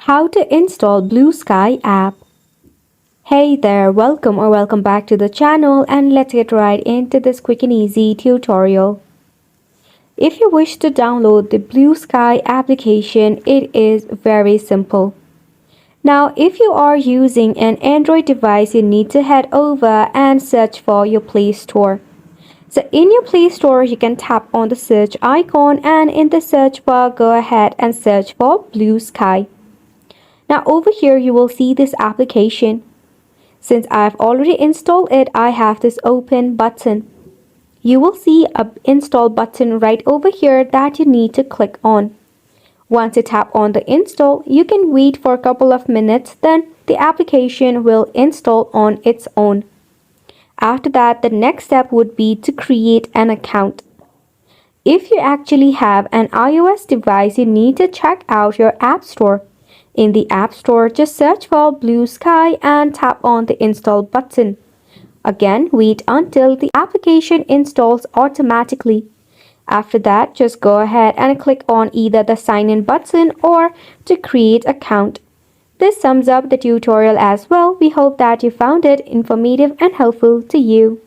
How to install Bluesky app. Hey there, welcome back to the channel, and let's get right into this quick and easy tutorial. If you wish to download the Bluesky application, it is very simple. Now, if you are using an Android device, you need to head over and search for your Play Store. So in your Play Store, you can tap on the search icon, and in the search bar, go ahead and search for Bluesky. Now over here you will see this application. Since I've already installed it, I have this open button. You will see an install button right over here that you need to click on. Once you tap on the install, you can wait for a couple of minutes, then the application will install on its own. After that, the next step would be to create an account. If you actually have an iOS device, you need to check out your App Store. In the App Store, just search for Bluesky and tap on the install button. Again, wait until the application installs automatically. After that, just go ahead and click on either the sign in button or to create account. This sums up the tutorial as well. We hope that you found it informative and helpful to you.